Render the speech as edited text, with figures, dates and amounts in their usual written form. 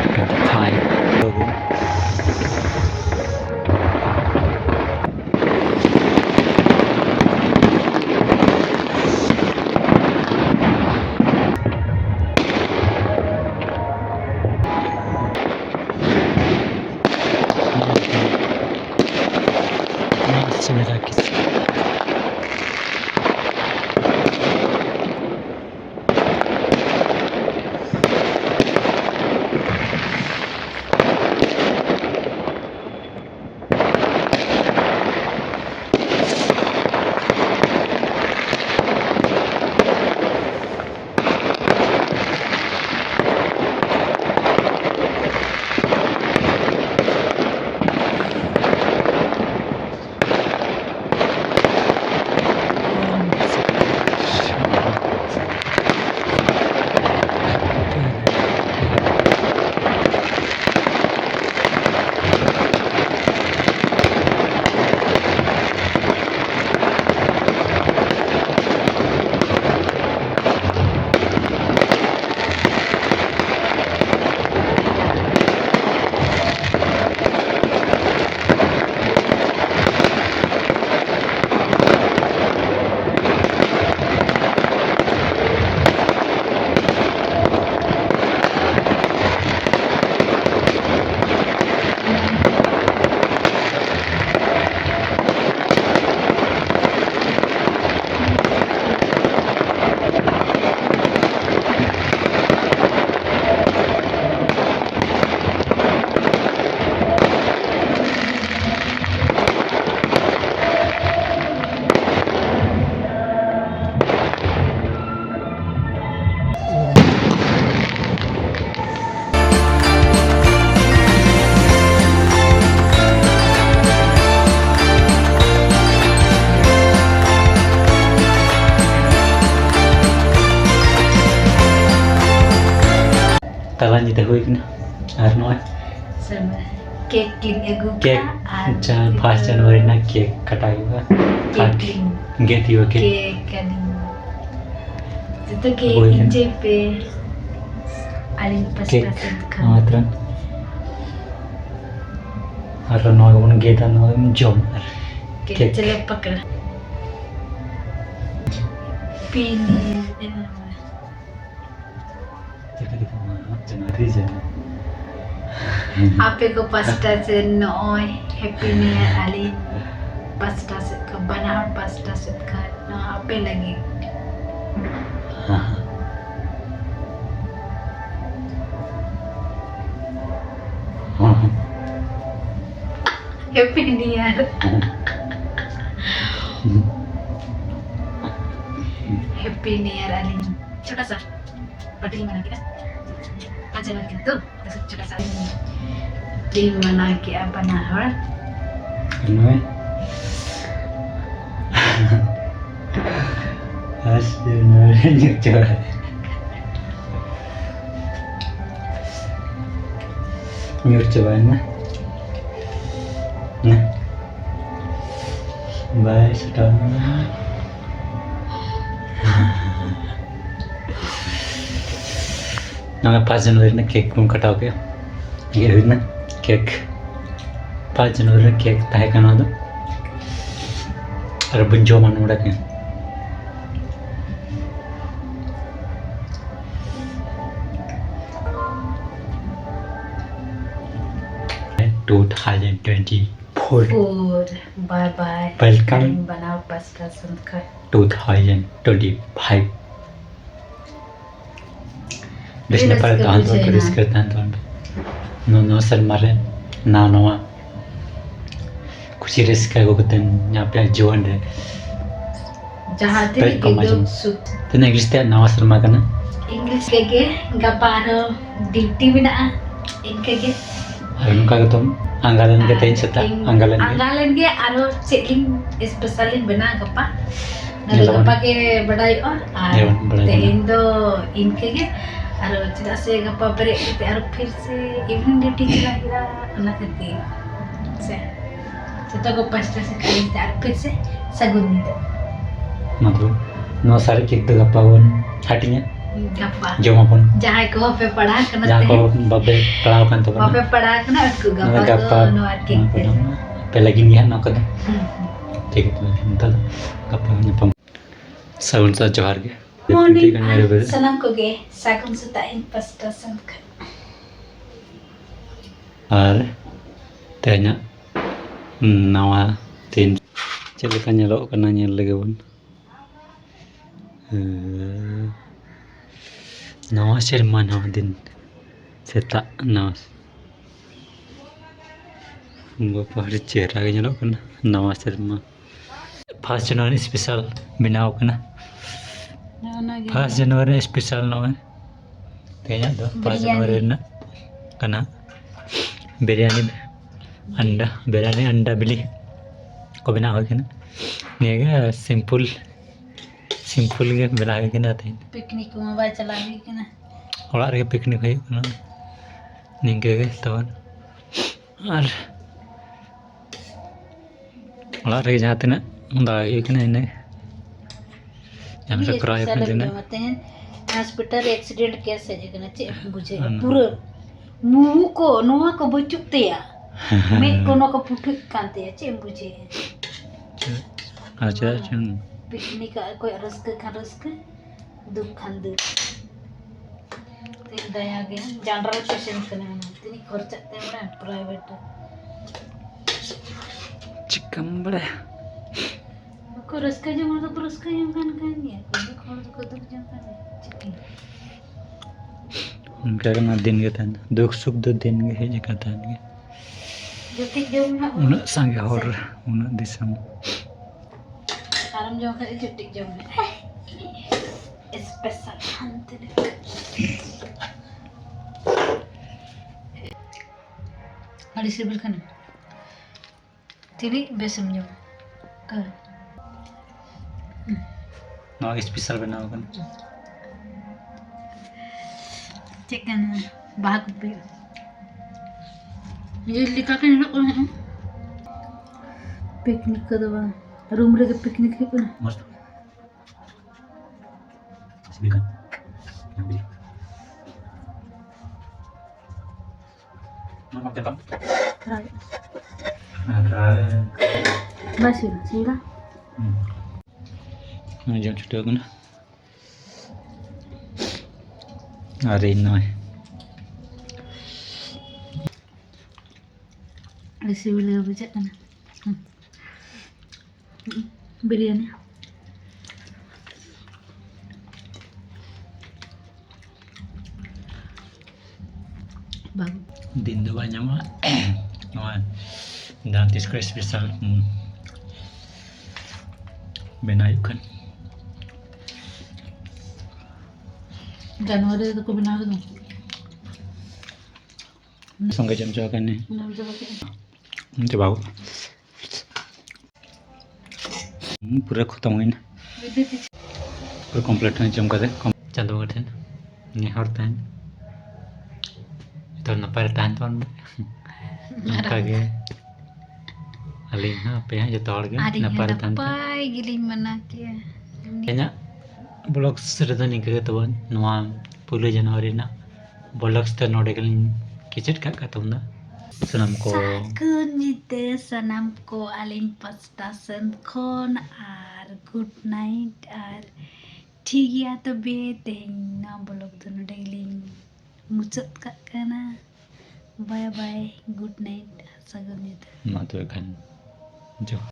Fine. Talan kita hui kena, Arnoy. Sama. Cake ling egu Cake, jangan pas Januari nak cake katai juga. Cake ling. Get you okay. Cake kali. Itu cake Boleh kan? inje pe. Alin pas Cake, kan. matran. Arnoy kamu get Arnoy jom. Cake celap pakar. Pini. Jadi kita mana Januari je. Ape ko pasta se noy. Happy New Year Alin. Pasta se ka bana pasta se ka. No ape lagi. Happy New Year. Happy New Year Alin. छोटा सा पटेल बना के ना आज बना के तो छोटा सा ड्रीम बना के बना है Arnoy. Asyik nyucur. Nyucur mana? Nah, bye sudah. Nama 5 जनवरी ना केक रूम कटाओ के ये हुई ना केक 5 जनवरी ना केक ताहे का ना दो और बंजो मानो उड़ा के टू 2024 बाय बाय Welcome. बनाओ पास्ता सुनकर 2025 Disney para tahun tu Chris kerana tahun no sel mare na noa kusi risk aku keten nyampe juan deh जहाँ ते Baik, kau gitu maju. suit tu na English teh nawa sel makan English kege gaparo duty bina इनके के Harun ka ketum anggalan ke tain seta anggalan ke anggalan के आरो checking specially बना गप्पा Ya, नले lawan. गप्पा के बड़ाई और Ya, बड़ाई तेहिन दो इनके के आरो चिदा से गप्पा परे ते आरो फिर से इवनिंग ड्यूटी चला हिरा ना करती से तो को पास्ता से खाई ते आरो फिर से सगुन नहीं दे मतलब no sari kek tu apa pun hatinya गप्पा जमापन जहाँ को पे पढ़ा करना जहाँ को बाबे पढ़ाओ kan tuh पे पढ़ा करना उसको गप्पा को नो केक पे lagi nih no kan ठीक है entar gappa nyapam saun sa johar ge morning salam ko ge sagun setain pasta sanka ar tanya nawa tin cek leka nyelok kana nyel lagi bun nawa serma nawa din setak nawa bapak hari cerah lagi nyelok kana nawa serma 1 Januari spesial binaw kana 1 Januari spesial nawa tanya tuh 1 Januari na kana biryani anda beli ko bina ho kana nega simple ge bina ho kana te picnic में बा चलाने के ना olah re picnic hoy kana ningke ge tawan ar olah re jahat na da ye kana ne jam se kray kana jena hospital accident case है जगह चे बुझे पूरा मुंह को नोआ को बचुकते या मैं कोनो को पुठुक कांते या चे बुझे अच्छा पिकनिक कोई रस्क दुख खान दुख तीन दया गे जनरल पेशेंट कने तीन खर्चा ते बड़ा प्राइवेट चिकन बड़ा को रस्क जो मतलब को रस्क जो kan ya को दुख जो kan उनका ना दिन के तन दुख सुख दो दिन के है जका तन के जतिक जो ना उन संगे और उन दिसम आराम जो का जतिक जो में स्पेशल हंते हरी सिबिल खाने तेरी बेसम जो कर ना स्पेशल बनाओ kan चिकन भाग पे ये लिखा के नहीं रखो पिकनिक का दवा रूम रे पिकनिक है ना मस्त सिबिल नबी mana tepat बस सीधा jam sudah kan hari ini ऐसे भी लगा बचा ना biryani bagus din do banyak mah dan tis spesial benayu kan Januari itu aku benar tu sampai jam berapa kan nih Jangan itu bau पूरा खत्म हुई ना पूरा कंप्लीट हुई जम कर चंदो करते हैं नहीं हरते हैं तो न पर तान तो नका के अली ना पे हैं जो तोड़ के न पर तान पाई गिलिंग मना के kayaknya blog sudah nih ke tuan nuam 10 Januari na blog sudah node kalin kicet kak katunda senam ko sakun jite senam ko alin pasta kon ar good night ar ठीक या तो बेते ना blog तो node kalin mucut kak kana bye bye good night sakun jite ma tu kan jo